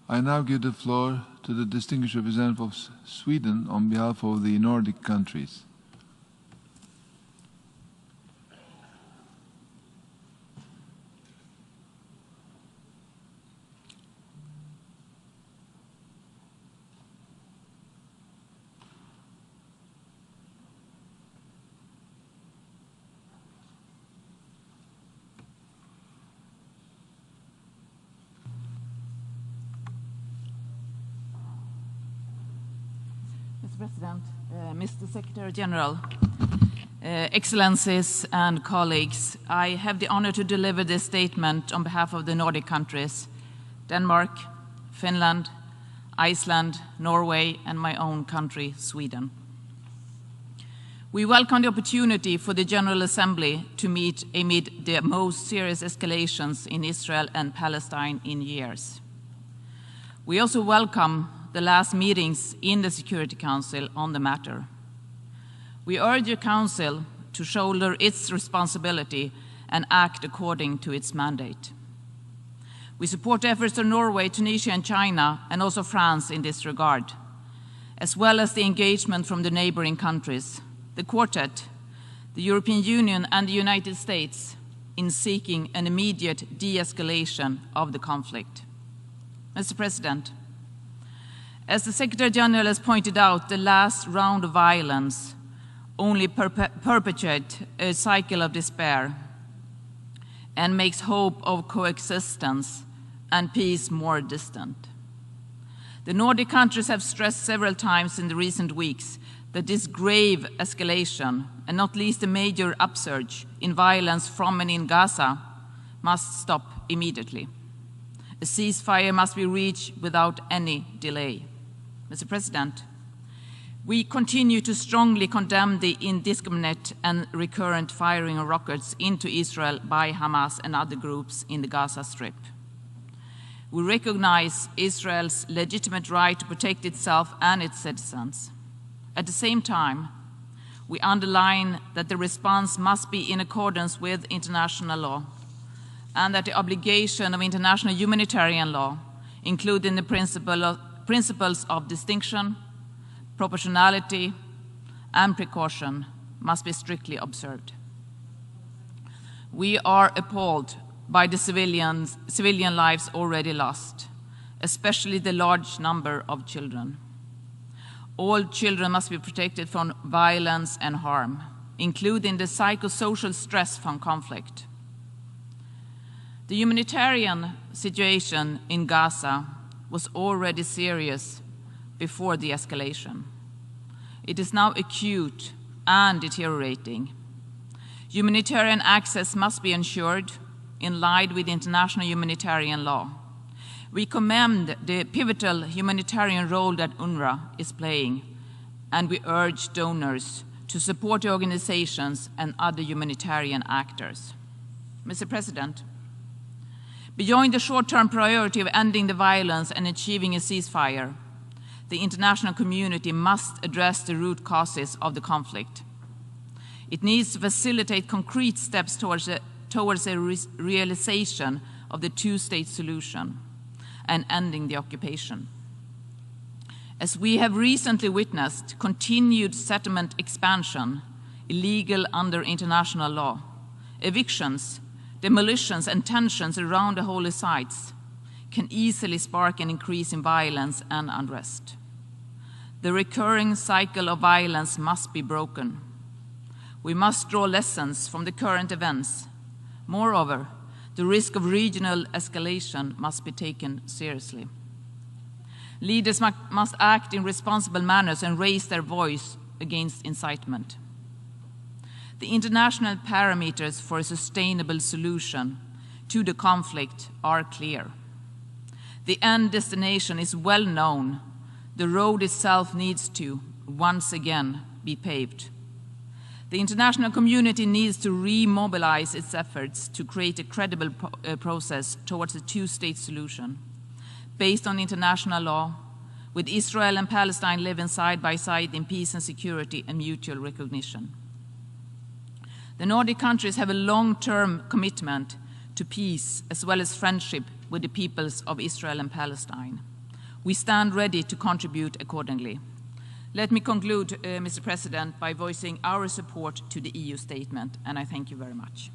I now give the floor to the distinguished representative of Sweden on behalf of the Nordic countries. Mr. President, Mr. Secretary General, Excellencies and colleagues, I have the honor to deliver this statement on behalf of the Nordic countries, Denmark, Finland, Iceland, Norway, and my own country, Sweden. We welcome the opportunity for the General Assembly to meet amid the most serious escalations in Israel and Palestine in years. We also welcome the last meetings in the Security Council on the matter. We urge the Council to shoulder its responsibility and act according to its mandate. We support efforts of Norway, Tunisia, and China, and also France in this regard, as well as the engagement from the neighboring countries, the Quartet, the European Union, and the United States in seeking an immediate de-escalation of the conflict. Mr. President, as the Secretary General has pointed out, the last round of violence only perpetuates a cycle of despair and makes hope of coexistence and peace more distant. The Nordic countries have stressed several times in the recent weeks that this grave escalation, and not least a major upsurge in violence from and in Gaza, must stop immediately. A ceasefire must be reached without any delay. Mr. President, we continue to strongly condemn the indiscriminate and recurrent firing of rockets into Israel by Hamas and other groups in the Gaza Strip. We recognize Israel's legitimate right to protect itself and its citizens. At the same time, we underline that the response must be in accordance with international law, and that the obligation of international humanitarian law, including the principles of distinction, proportionality, and precaution, must be strictly observed. We are appalled by the civilian lives already lost, especially the large number of children. All children must be protected from violence and harm, including the psychosocial stress from conflict. The humanitarian situation in Gaza was already serious before the escalation. It is now acute and deteriorating. Humanitarian access must be ensured in line with international humanitarian law. We commend the pivotal humanitarian role that UNRWA is playing, and we urge donors to support the organizations and other humanitarian actors. Mr. President, beyond the short-term priority of ending the violence and achieving a ceasefire, the international community must address the root causes of the conflict. It needs to facilitate concrete steps towards a realization of the two-state solution and ending the occupation. As we have recently witnessed, continued settlement expansion, illegal under international law, evictions, demolitions, and tensions around the holy sites can easily spark an increase in violence and unrest. The recurring cycle of violence must be broken. We must draw lessons from the current events. Moreover, the risk of regional escalation must be taken seriously. Leaders must act in responsible manners and raise their voice against incitement. The international parameters for a sustainable solution to the conflict are clear. The end destination is well known. The road itself needs to, once again, be paved. The international community needs to remobilize its efforts to create a credible process towards a two-state solution, based on international law, with Israel and Palestine living side by side in peace and security and mutual recognition. The Nordic countries have a long-term commitment to peace as well as friendship with the peoples of Israel and Palestine. We stand ready to contribute accordingly. Let me conclude, Mr. President, by voicing our support to the EU statement, and I thank you very much.